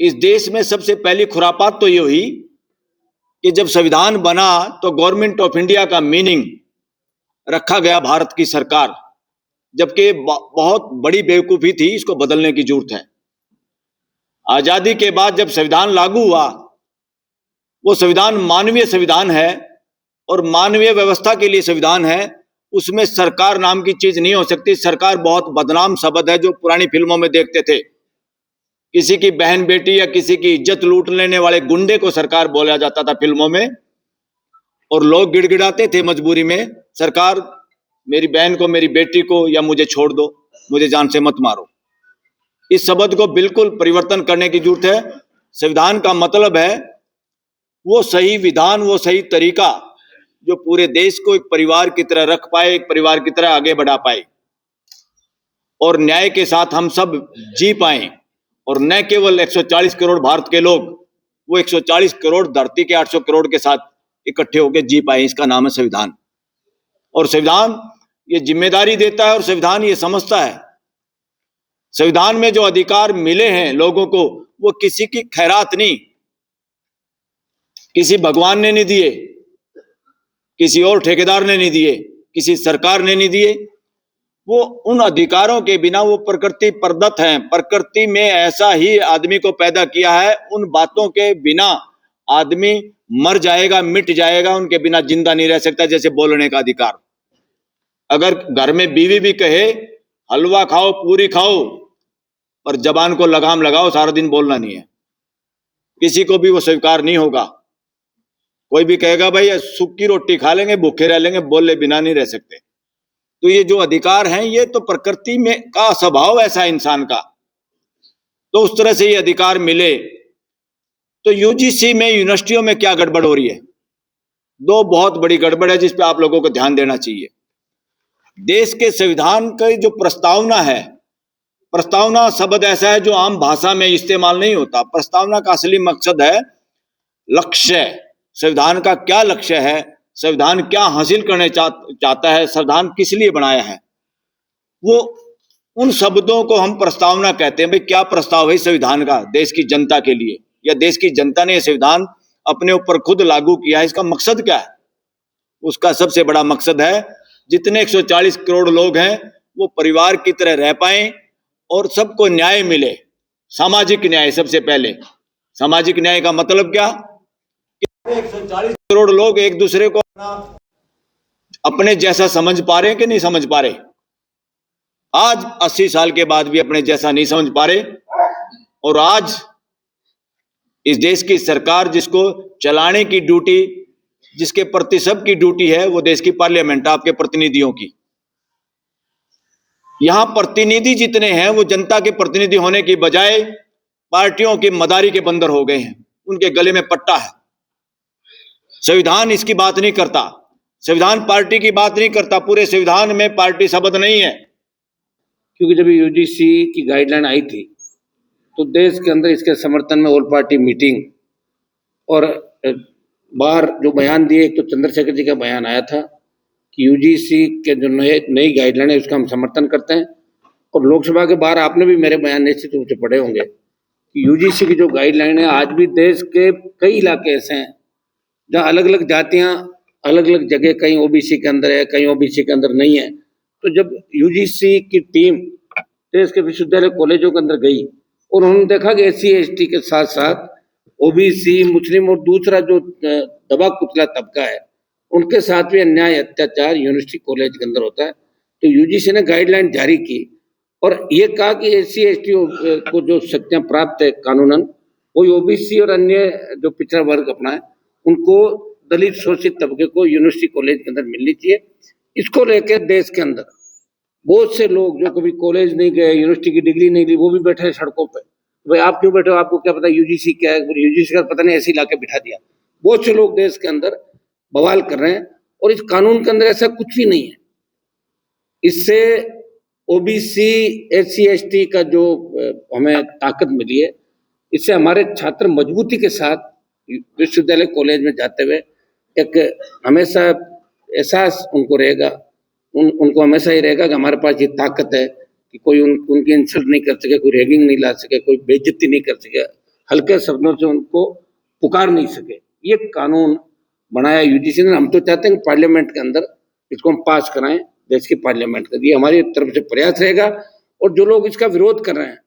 इस देश में सबसे पहली खुरापात तो ये हुई कि जब संविधान बना तो गवर्नमेंट ऑफ इंडिया का मीनिंग रखा गया भारत की सरकार, जबकि बहुत बड़ी बेवकूफी थी, इसको बदलने की जरूरत है। आजादी के बाद जब संविधान लागू हुआ, वो संविधान मानवीय संविधान है और मानवीय व्यवस्था के लिए संविधान है। उसमें सरकार नाम की चीज नहीं हो सकती। सरकार बहुत बदनाम शब्द है जो पुरानी फिल्मों में देखते थे। किसी की बहन बेटी या किसी की इज्जत लूट लेने वाले गुंडे को सरकार बोला जाता था फिल्मों में, और लोग गिड़गिड़ाते थे मजबूरी में, सरकार मेरी बहन को, मेरी बेटी को, या मुझे छोड़ दो, मुझे जान से मत मारो। इस शब्द को बिल्कुल परिवर्तन करने की जरूरत है। संविधान का मतलब है वो सही विधान, वो सही तरीका जो पूरे देश को एक परिवार की तरह रख पाए, एक परिवार की तरह आगे बढ़ा पाए और न्याय के साथ हम सब जी पाए। और न केवल 140 करोड़ भारत के लोग, वो 140 करोड़ धरती के 800 करोड़ के साथ इकट्ठे होकर जी पाए। इसका नाम है संविधान। और संविधान ये जिम्मेदारी देता है और संविधान ये समझता है। संविधान में जो अधिकार मिले हैं लोगों को, वो किसी की खैरात नहीं, किसी भगवान ने नहीं दिए, किसी और ठेकेदार ने नहीं दिए, किसी सरकार ने नहीं दिए। वो उन अधिकारों के बिना वो प्रकृति प्रदत्त हैं। प्रकृति में ऐसा ही आदमी को पैदा किया है। उन बातों के बिना आदमी मर जाएगा, मिट जाएगा, उनके बिना जिंदा नहीं रह सकता। जैसे बोलने का अधिकार, अगर घर में बीवी भी कहे हलवा खाओ, पूरी खाओ, पर जबान को लगाम लगाओ, सारा दिन बोलना नहीं है, किसी को भी वो स्वीकार नहीं होगा। कोई भी कहेगा भाई सूखी रोटी खा लेंगे, भूखे रह लेंगे, बोले बिना नहीं रह सकते। तो ये जो अधिकार हैं, ये तो प्रकृति में का स्वभाव ऐसा इंसान का, तो उस तरह से ये अधिकार मिले। तो यूजीसी में, यूनिवर्सिटियों में क्या गड़बड़ हो रही है? दो बहुत बड़ी गड़बड़ है जिस पे आप लोगों को ध्यान देना चाहिए। देश के संविधान की जो प्रस्तावना है, प्रस्तावना शब्द ऐसा है जो आम भाषा में इस्तेमाल नहीं होता। प्रस्तावना का असली मकसद है लक्ष्य। संविधान का क्या लक्ष्य है, संविधान क्या हासिल करने चाहता है, संविधान किस लिए बनाया है, वो उन शब्दों को हम प्रस्तावना कहते हैं। भाई क्या प्रस्ताव है संविधान का देश की जनता के लिए, या देश की जनता ने संविधान अपने ऊपर खुद लागू किया है, इसका मकसद क्या है? उसका सबसे बड़ा मकसद है जितने 140 करोड़ लोग हैं वो परिवार की तरह रह पाए और सबको न्याय मिले। सामाजिक न्याय सबसे पहले। सामाजिक न्याय का मतलब क्या? 140 करोड़ लोग एक दूसरे को अपने जैसा समझ पा रहे हैं कि नहीं समझ पा रहे? आज 80 साल के बाद भी अपने जैसा नहीं समझ पा रहे। और आज इस देश की सरकार जिसको चलाने की ड्यूटी, जिसके प्रति सबकी ड्यूटी है, वो देश की पार्लियामेंट, आपके प्रतिनिधियों की। यहां प्रतिनिधि जितने हैं वो जनता के प्रतिनिधि होने की बजाय पार्टियों की मदारी के बंदर हो गए हैं। उनके गले में पट्टा है। संविधान इसकी बात नहीं करता, संविधान पार्टी की बात नहीं करता। पूरे संविधान में पार्टी शब्द नहीं है। क्योंकि जब यूजीसी की गाइडलाइन आई थी तो देश के अंदर इसके समर्थन में ऑल पार्टी मीटिंग और बाहर जो बयान दिए, एक तो चंद्रशेखर जी का बयान आया था कि यूजीसी के जो नई गाइडलाइन है उसका हम समर्थन करते हैं। और लोकसभा के बाहर आपने भी मेरे बयान निश्चित रूप से पढ़े होंगे कि यूजीसी की जो गाइडलाइन है, आज भी देश के कई इलाके ऐसे हैं जहाँ अलग अलग जातियाँ अलग अलग जगह, कहीं ओबीसी के अंदर है, कहीं ओबीसी के अंदर नहीं है। तो जब यूजीसी की टीम देश के विश्वविद्यालय कॉलेजों के अंदर गई और उन्होंने देखा कि एससी एसटी के साथ साथ ओबीसी, मुस्लिम और दूसरा जो दबा कुचला तबका है, उनके साथ भी अन्याय, अत्याचार यूनिवर्सिटी कॉलेज के अंदर होता है। तो यूजीसी ने गाइडलाइन जारी की और ये कहा कि एससी एसटी को जो शक्तियां प्राप्त है कानूनन, वही ओबीसी और अन्य जो पिछड़ा वर्ग अपना है उनको, दलित शोषित तबके को यूनिवर्सिटी कॉलेज के अंदर मिलनी चाहिए। इसको लेकर देश के अंदर बहुत से लोग जो कभी कॉलेज नहीं गए, यूनिवर्सिटी की डिग्री नहीं ली, वो भी बैठे हैं सड़कों पे। भाई आप क्यों बैठे हो, आपको क्या पता यूजीसी क्या है? यूजीसी का पता नहीं, ऐसे ला के बिठा दिया। बहुत से लोग देश के अंदर बवाल कर रहे हैं और इस कानून के अंदर ऐसा कुछ भी नहीं है। इससे ओबीसी, एससी एसटी का जो हमें ताकत मिली है, इससे हमारे छात्र मजबूती के साथ विश्वविद्यालय कॉलेज में जाते हुए एक हमेशा एहसास उनको रहेगा, उनको हमेशा ही रहेगा कि हमारे पास ये ताकत है कि कोई उनकी इंसल्ट नहीं कर सके, कोई रैगिंग नहीं ला सके, कोई बेइज्जती नहीं कर सके, हल्के शब्दों से उनको पुकार नहीं सके। ये कानून बनाया यूजीसी ने। हम तो चाहते हैं कि पार्लियामेंट के अंदर इसको हम पास कराएं, देश की पार्लियामेंट का। ये हमारी तरफ से प्रयास रहेगा। और जो लोग इसका विरोध कर रहे हैं,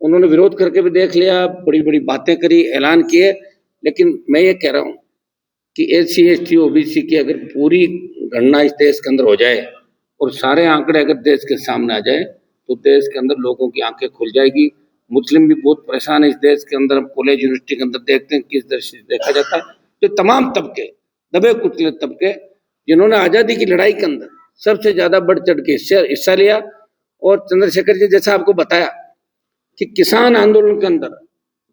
उन्होंने विरोध करके भी देख लिया, बड़ी बड़ी बातें करी, ऐलान किए, लेकिन मैं ये कह रहा हूँ कि SC ST OBC की अगर पूरी गणना इस देश के अंदर हो जाए और सारे आंकड़े अगर देश के सामने आ जाए तो देश के अंदर लोगों की आंखें खुल जाएगी। मुस्लिम भी बहुत परेशान है इस देश के अंदर। हम कॉलेज यूनिवर्सिटी के अंदर देखते हैं किस दृष्टि से देखा जाता है। तो तमाम तबके, दबे कुचले तबके, जिन्होंने आज़ादी की लड़ाई के अंदर सबसे ज्यादा बढ़ चढ़ के हिस्सा लिया। और चंद्रशेखर जी, जैसा आपको बताया कि किसान आंदोलन के अंदर,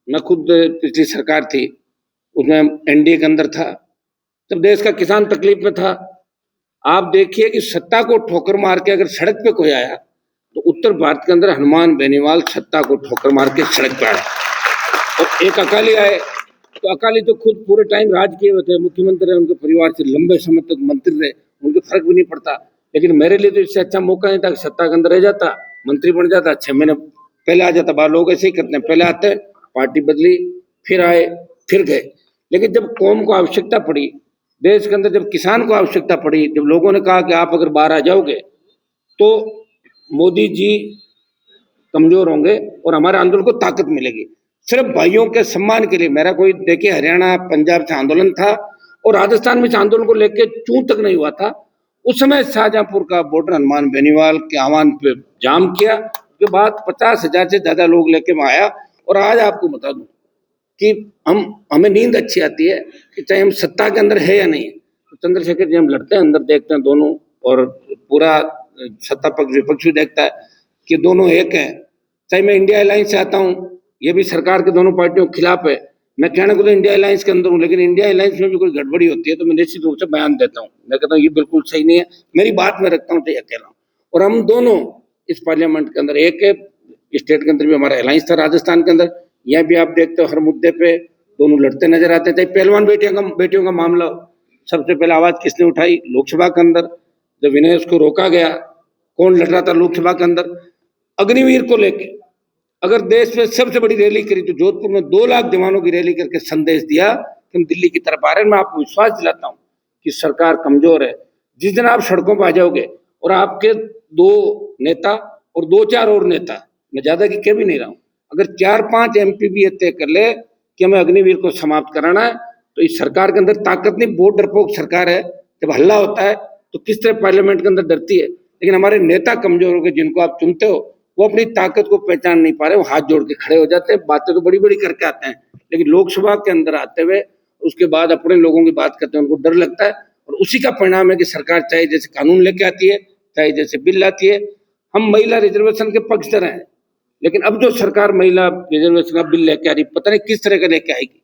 मैं खुद पिछली सरकार थी उसमें NDA के अंदर था, तब देश का किसान तकलीफ में था। आप देखिए कि सत्ता को ठोकर मार के अगर सड़क पे कोई आया तो उत्तर भारत के अंदर हनुमान बेनीवाल सत्ता को ठोकर मार के सड़क पे आया। और एक अकाली आए तो अकाली तो खुद पूरे टाइम राज किए हुए थे, मुख्यमंत्री रहे, उनके परिवार से लंबे समय तक मंत्री रहे, उनको फर्क भी नहीं पड़ता। लेकिन मेरे लिए तो इससे अच्छा मौका नहीं था कि सत्ता के अंदर रह जाता, मंत्री बन जाता, 6 महीने पहले आ जाता। बाहर लोग ऐसे ही करते हैं, पहले आते, पार्टी बदली, फिर आए, फिर गए। लेकिन जब कौम को आवश्यकता पड़ी, देश के अंदर जब किसान को आवश्यकता पड़ी, जब लोगों ने कहा कि आप अगर बाहर आ जाओगे तो मोदी जी कमजोर होंगे और हमारे आंदोलन को ताकत मिलेगी। सिर्फ भाइयों के सम्मान के लिए मेरा कोई, देखिए हरियाणा पंजाब से आंदोलन था और राजस्थान में इस आंदोलन को लेकर चूं तक नहीं हुआ था। उस समय शाहजहांपुर का बॉर्डर हनुमान बेनीवाल के आह्वान पे जाम किया। उसके बाद 50,000 से ज्यादा लोग लेके मैं आया। और आज आपको बता दूं कि हमें नींद अच्छी आती है कि चाहे हम सत्ता के अंदर है या नहीं। तो चंद्रशेखर जी हम लड़ते हैं, अंदर देखते हैं दोनों, और पूरा सत्ता पक्ष विपक्ष भी देखता है कि दोनों एक हैं। चाहे मैं इंडिया अलायंस से आता हूँ, ये भी सरकार के दोनों पार्टियों के खिलाफ है। मैं कहने को तो इंडिया अलायंस के अंदर हूँ, लेकिन इंडिया अलायंस में भी कोई गड़बड़ी होती है तो मैं निश्चित रूप से बयान देता हूँ। मैं कहता हूँ ये बिल्कुल सही नहीं है, मेरी बात में रखता हूँ तो ये कह रहा हूँ। और हम दोनों इस पार्लियामेंट के अंदर एक है, स्टेट के अंदर भी हमारा अलायंस था राजस्थान के अंदर, यहाँ भी आप देखते हो हर मुद्दे पे दोनों लड़ते नजर आते थे। पहलवान बेटियों का मामला, सबसे पहले आवाज किसने उठाई? लोकसभा के अंदर, जब विनय उसको रोका गया। कौन लड़ रहा था लोकसभा के अंदर? अग्निवीर को लेके अगर देश में सबसे बड़ी रैली करी तो जोधपुर में 2 लाख जवानों की रैली करके संदेश दिया कि हम दिल्ली की तरफ आ रहे हैं। मैं आपको विश्वास दिलाता हूँ कि सरकार कमजोर है। जिस दिन आप सड़कों पर आ जाओगे और आपके 2 नेता और 2-4 और नेता, मैं ज्यादा की कह भी नहीं रहा हूँ, अगर 4-5 MP भी तय कर ले कि हमें अग्निवीर को समाप्त कराना है तो इस सरकार के अंदर ताकत नहीं। बहुत डरपोक सरकार है। जब हल्ला होता है तो किस तरह पार्लियामेंट के अंदर डरती है। लेकिन हमारे नेता कमजोर हो गए, जिनको आप चुनते हो वो अपनी ताकत को पहचान नहीं पा रहे, वो हाथ जोड़ के खड़े हो जाते हैं। बातें तो बड़ी बड़ी करके आते हैं, लेकिन लोकसभा के अंदर आते हुए उसके बाद अपने लोगों की बात करते हैं, उनको डर लगता है। और उसी का परिणाम है कि सरकार चाहे जैसे कानून लेके आती है, चाहे जैसे बिल लाती है। हम महिला रिजर्वेशन के पक्षधर हैं, लेकिन अब जो सरकार महिला रिजर्वेशन का बिल लेके आ रही, पता नहीं किस तरह का लेके आएगी।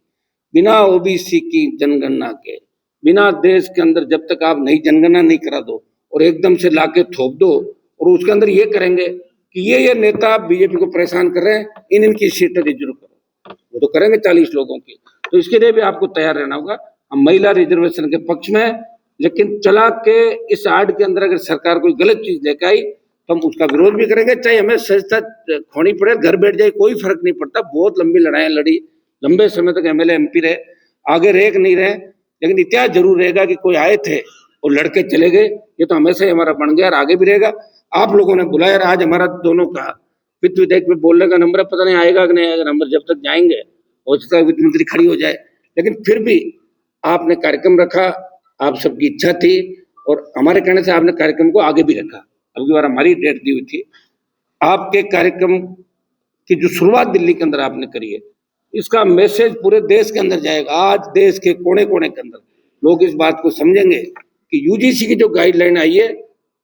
बिना OBC की जनगणना के, बिना देश के अंदर जब तक आप नई जनगणना नहीं करा दो और एकदम से लाके थोप दो और उसके अंदर ये करेंगे कि ये नेता बीजेपी को परेशान कर रहे हैं, इनकी सीटें रिजर्व करो, वो तो करेंगे 40 लोगों की। तो इसके लिए भी आपको तैयार रहना होगा। हम महिला रिजर्वेशन के पक्ष में हैं, लेकिन चला के इस आड़ के अंदर अगर सरकार कोई गलत चीज लेकर आई तो हम उसका विरोध भी करेंगे, चाहे हमें सजता खोनी पड़े, घर बैठ जाए, कोई फर्क नहीं पड़ता। बहुत लंबी लड़ाइयां लड़ी, लंबे समय तक MLA MP रहे, आगे रहे कि नहीं रहे, लेकिन इतिहास जरूर रहेगा कि कोई आए थे और लड़के चले गए। ये तो हमेशा ही हमारा बन गया और आगे भी रहेगा। आप लोगों ने बुलाया, आज हमारा दोनों का वित्त विधेयक में बोलने का नंबर पता नहीं आएगा कि नहीं आएगा नंबर, जब तक जाएंगे हो सकता है वित्त मंत्री खड़ी हो जाए। लेकिन फिर भी आपने कार्यक्रम रखा, आप सबकी इच्छा थी और हमारे कहने से आपने कार्यक्रम को आगे भी रखा। अब की बार हमारी डेट दी हुई थी। आपके कार्यक्रम की जो शुरुआत दिल्ली के अंदर आपने करी है, इसका मैसेज पूरे देश के अंदर जाएगा। आज देश के कोने कोने के अंदर लोग इस बात को समझेंगे कि UGC की जो गाइडलाइन आई है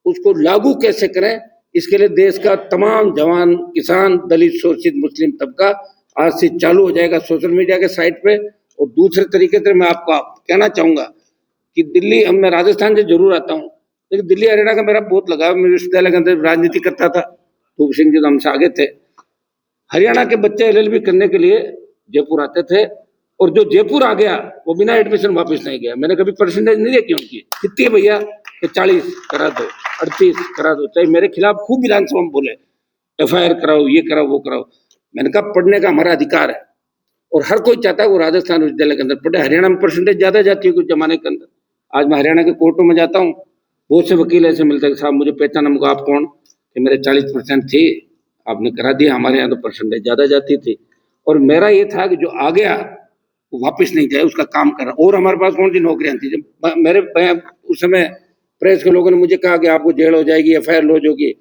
उसको लागू कैसे करें। इसके लिए देश का तमाम जवान, किसान, दलित, शोषित, मुस्लिम तबका आज से चालू हो जाएगा सोशल मीडिया के साइट पे। और दूसरे तरीके से मैं आपको कहना चाहूंगा कि दिल्ली, मैं राजस्थान से जरूर आता हूँ, लेकिन दिल्ली हरियाणा का मेरा बहुत लगाव। मैं विश्वविद्यालय के अंदर राजनीति करता था, धूप सिंह जी तो हमसे आगे थे। हरियाणा के बच्चे LLB करने के लिए जयपुर आते थे और जो जयपुर आ गया वो बिना एडमिशन वापस नहीं गया। मैंने कभी परसेंटेज नहीं देखी उनकी, कितनी है भैया, 40 करा दो, 38 करा दो, चाहे मेरे खिलाफ खूब विधानसभा में बोले, FIR कराओ, ये कराओ, वो कराओ। मैंने कहा पढ़ने का हमारा अधिकार है और हर कोई चाहता है वो राजस्थान विश्वविद्यालय के अंदर पढ़े। हरियाणा में परसेंटेज ज्यादा जाती है कुछ जमाने के अंदर। आज मैं हरियाणा के कोर्टों में जाता हूँ, बहुत से वकील ऐसे मिलते हैं, साहब मुझे पहचाना, मुझे आप कौन, कि मेरे 40% थी, आपने करा दिया। हमारे यहाँ तो परसेंटेज ज्यादा जाती थी, और मेरा ये था कि जो आ गया वो वापस नहीं जाए, उसका काम करा। और हमारे पास कौन सी नौकरियां थी, जब मेरे उस समय प्रेस के लोगों ने मुझे कहा कि आपको जेल हो जाएगी, FIR लॉज होगी।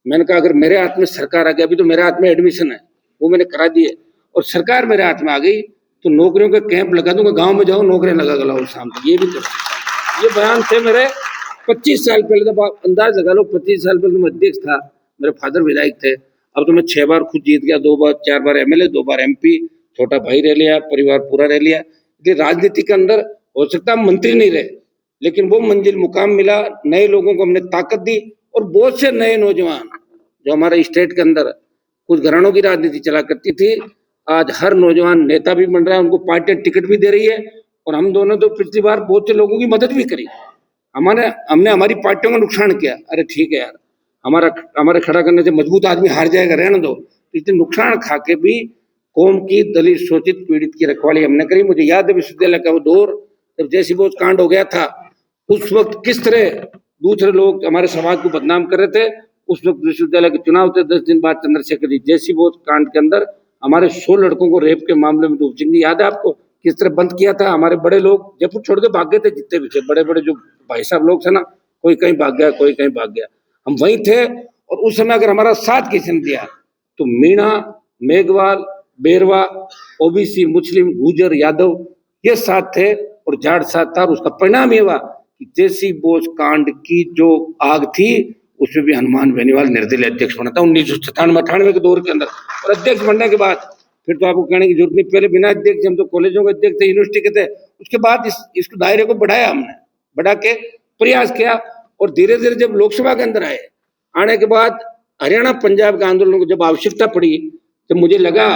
मैंने कहा अगर मेरे हाथ में सरकार आ गई, अभी तो मेरे हाथ में एडमिशन है, वो मैंने करा दिए, और सरकार मेरे हाथ में आ गई तो नौकरियों के कैंप लगा दूंगा, गांव में जाओ नौकरियां लगा लाओ शाम तक, ये भी कर सकता। ये बयान थे मेरे 25 साल पहले। तब आप अंदाज लगा लो, 25 साल पहले मैं अध्यक्ष था, मेरे फादर विधायक थे। अब तो मैं 6 बार खुद जीत गया, 2 बार 4 बार MLA, 2 बार MP, छोटा भाई रह लिया, परिवार पूरा रह लिया। ये राजनीति के अंदर हो सकता हम मंत्री नहीं रहे, लेकिन वो मंजिल मुकाम मिला, नए लोगों को हमने ताकत दी, और बहुत से नए नौजवान जो हमारे स्टेट के अंदर कुछ घरानों की राजनीति चला करती थी, आज हर नौजवान नेता भी बन रहा है, उनको पार्टी टिकट भी दे रही है। और हम दोनों तो पिछली बार बहुत से लोगों की मदद भी करी। हमने हमारी पार्टियों का नुकसान किया, अरे ठीक है यार, हमारे खड़ा करने से मजबूत आदमी हार जाएगा, रहने दो। इतने नुकसान खा के भी कौम की दलित शोषित पीड़ित की रखवाली हमने करी। मुझे याद है विश्वविद्यालय का वो दौर, जब जैसी बोझ कांड हो गया था, उस वक्त किस तरह दूसरे लोग हमारे समाज को बदनाम कर रहे थे। उस वक्त विश्वविद्यालय के चुनाव थे, 10 दिन बाद चंद्रशेखर जी जैसी बोझ कांड के अंदर हमारे 100 लड़कों को रेप के मामले में धूप सिंह जी, याद है आपको, किस तरह बंद किया था। हमारे बड़े लोग जयपुर छोड़ के भाग गए थे, जितने भी थे बड़े बड़े जो भाई साहब लोग थे ना, कोई कहीं भाग गया, कोई कहीं भाग गया, हम वहीं थे। और उस समय अगर हमारा साथ किसी ने दिया तो मीणा, मेघवाल, बेरवा, OBC, मुस्लिम, गुजर, यादव, ये साथ थे और जाट साथ था। और उसका परिणाम ये हुआ कि जैसी बोझ कांड की जो आग थी, उसमें भी हनुमान बेनीवाल निर्दलीय अध्यक्ष बना था 1997-98 के दौर के अंदर। और अध्यक्ष बनने के बाद फिर तो आपको कहने की जरूरत नहीं, पहले बिना अध्यक्ष, हम तो कॉलेजों के अध्यक्ष थे, यूनिवर्सिटी के थे। उसके बाद इस दायरे को बढ़ाया, हमने बढ़ा के प्रयास किया। और धीरे धीरे जब लोकसभा के अंदर आने के बाद हरियाणा पंजाब के आंदोलन को जब आवश्यकता पड़ी, जब मुझे लगा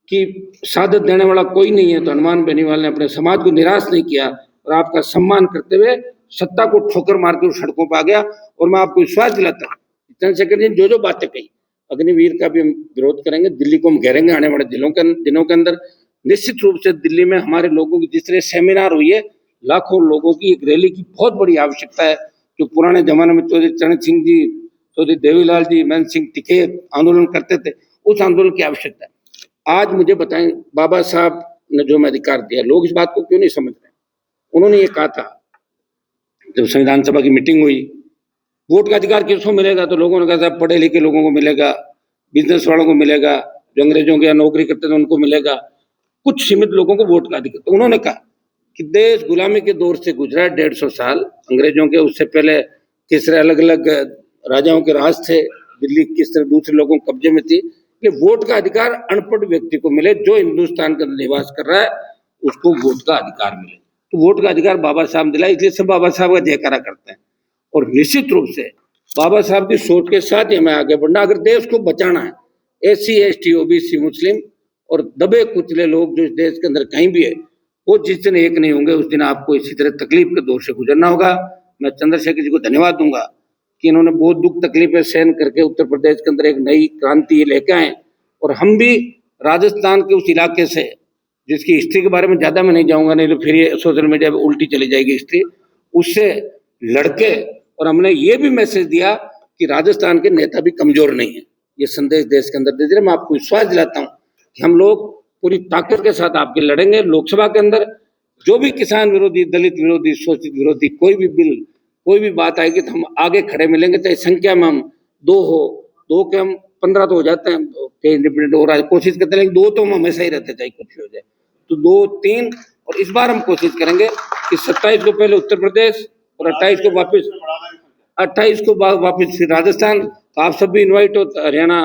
कि सादत देने वाला कोई नहीं है, तो हनुमान बेनीवाल ने अपने समाज को निराश नहीं किया और आपका सम्मान करते हुए सत्ता को ठोकर मार के सड़कों पर आ गया। और मैं आपको विश्वास दिलाता हूँ, चंद्रशेखर जी जो बातें कही, अग्निवीर का भी हम विरोध करेंगे, दिल्ली को हम घेरेंगे आने वाले दिनों के अंदर। निश्चित रूप से दिल्ली में हमारे लोगों की जिस तरह सेमिनार हुई है, लाखों लोगों की एक रैली की बहुत बड़ी आवश्यकता है। जो पुराने जमाने में चौधरी चरण सिंह जी, चौधरी देवीलाल जी, महेंद्र सिंह टिकैत आंदोलन करते थे, उस आंदोलन की आवश्यकता है। आज मुझे बताएं, बाबा साहब ने जो हमें अधिकार दिया, लोग इस बात को क्यों नहीं समझ रहे। उन्होंने ये कहा था जब संविधान सभा की मीटिंग हुई, वोट का अधिकार किसको मिलेगा, तो लोगों ने कहा साहब पढ़े लिखे लोगों को मिलेगा, बिजनेस वालों को मिलेगा, जो अंग्रेजों के यहाँ नौकरी करते थे उनको मिलेगा, कुछ सीमित लोगों को वोट का अधिकार। तो उन्होंने कहा कि देश गुलामी के दौर से गुजरा है 150 साल अंग्रेजों के, उससे पहले किस तरह अलग अलग राजाओं के राज थे, दिल्ली किस तरह दूसरे लोगों के कब्जे में थी। कि वोट का अधिकार अनपढ़ व्यक्ति को मिले, जो हिंदुस्तान के अंदर निवास कर रहा है उसको वोट का अधिकार मिले। तो वोट का अधिकार बाबा साहब दिला, इसलिए सब बाबा साहब का जयकारा करते हैं। और निश्चित रूप से बाबा साहब की सोच के साथ ही हमें आगे बढ़ना। अगर देश को बचाना है, SC ST OBC मुस्लिम और दबे कुचले लोग जो इस देश के अंदर कहीं भी है, वो जिस दिन एक नहीं होंगे उस दिन आपको इसी तरह तकलीफ के दौर से गुजरना होगा। मैं चंद्रशेखर जी को धन्यवाद दूंगा कि इन्होंने बहुत दुख तकलीफें सहन करके उत्तर प्रदेश के अंदर एक नई क्रांति लेके आए। और हम भी राजस्थान के उस इलाके से, जिसकी हिस्ट्री के बारे में ज्यादा मैं नहीं जाऊंगा, नहीं तो फिर ये सोशल मीडिया पे उल्टी चली जाएगी हिस्ट्री, उससे लड़के। और हमने ये भी मैसेज दिया कि राजस्थान के नेता भी कमजोर नहीं है, ये संदेश देश के अंदर दे दिया। मैं आपको विश्वास दिलाता हूँ कि हम लोग पूरी ताकत के साथ आपके लड़ेंगे। लोकसभा के अंदर जो भी किसान विरोधी, दलित विरोधी, शोषित विरोधी कोई भी बिल, कोई भी बात आएगी तो हम आगे खड़े मिलेंगे। चाहे संख्या में हम 2 हो, 2 के हम 15 तो हो जाते हैं, इंडिपेंडेंट हो रहा है, कोशिश करते हैं, लेकिन 2 तो हम हमेशा ही रहते, चाहे कुछ हो जाए। तो 2 3 और इस बार हम कोशिश करेंगे कि 27 को पहले उत्तर प्रदेश और 28 को वापस फिर राजस्थान। तो आप सब भी इन्वाइट हो, हरियाणा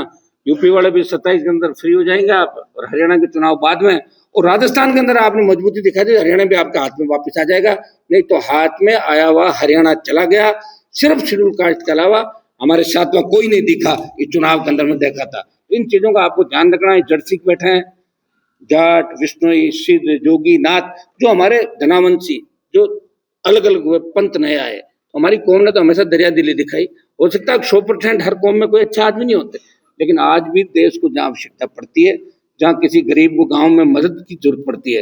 UP वाले भी 27 के अंदर फ्री हो जाएंगे आप, और हरियाणा के चुनाव बाद में। और राजस्थान के अंदर आपने मजबूती दिखा दी, हरियाणा भी आपके हाथ में वापस आ जाएगा। नहीं तो हाथ में आया हुआ हरियाणा चला गया, सिर्फ शेड्यूल कास्ट के अलावा हमारे साथ में कोई नहीं दिखा। इस चुनाव के अंदर में देखा था। इन चीजों का आपको ध्यान रखना है। जर्सी बैठे हैं जाट, विष्णोई, सिद्ध, जोगी, नाथ, जो हमारे धनावंशी, जो अलग अलग हुए पंथ नए आए, तो हमारी कौम ने तो हमेशा दरिया दिली दिखाई। हो सकता है 100% हर कौम में कोई अच्छा आदमी नहीं होते, लेकिन आज भी देश को जहाँ आवश्यकता पड़ती है, जहाँ किसी गरीब को गांव में मदद की जरूरत पड़ती है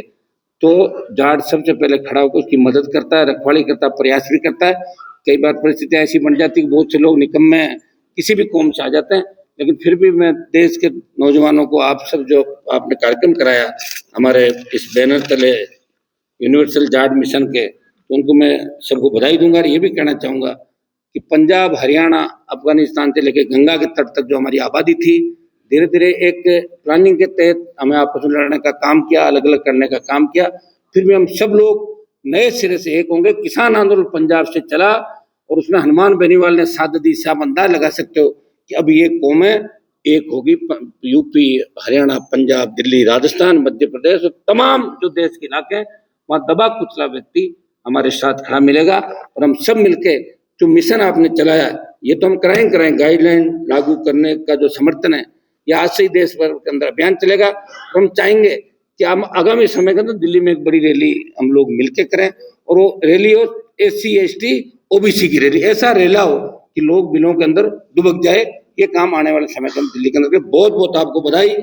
तो जाट सबसे पहले खड़ा होकर उसकी मदद करता है, रखवाली करता है, प्रयास भी करता है। कई बार परिस्थितियां ऐसी बन जाती है कि बहुत से लोग निकम्मे किसी भी कौम से आ जाते हैं, लेकिन फिर भी मैं देश के नौजवानों को, आप सब जो आपने कार्यक्रम कराया हमारे इस बैनर तले यूनिवर्सल जाट मिशन के, तो उनको मैं सबको बधाई दूंगा और ये भी कहना चाहूँगा कि पंजाब, हरियाणा, अफगानिस्तान से लेकर गंगा के तट तक जो हमारी आबादी थी, धीरे धीरे एक प्लानिंग के तहत हमें आपस में लड़ने का काम किया, अलग अलग करने का काम किया, फिर भी हम सब लोग नए सिरे से एक होंगे। किसान आंदोलन पंजाब से चला और उसमें हनुमान बेनीवाल ने साथ दी, आप अंदाज लगा सकते हो कि अब ये कौमें एक होगी। यूपी, हरियाणा, पंजाब, दिल्ली, राजस्थान, मध्य प्रदेश और तमाम जो देश के इलाके हैं वहाँ दबा कुचला व्यक्ति हमारे साथ खड़ा मिलेगा और हम सब मिलके जो मिशन आपने चलाया ये तो हम कराएं गाइडलाइन लागू करने का जो समर्थन है ये आज से ही देश भर के अंदर अभियान चलेगा। तो हम चाहेंगे कि हम आगामी समय के अंदर दिल्ली में एक बड़ी रैली हम लोग मिलकर करें और वो रैली हो SC ST OBC की रैली, ऐसा रैला हो कि लोग बिलों के अंदर दुबक जाए। ये काम आने वाले समय के अंदर दिल्ली के अंदर। बहुत बहुत आपको बधाई।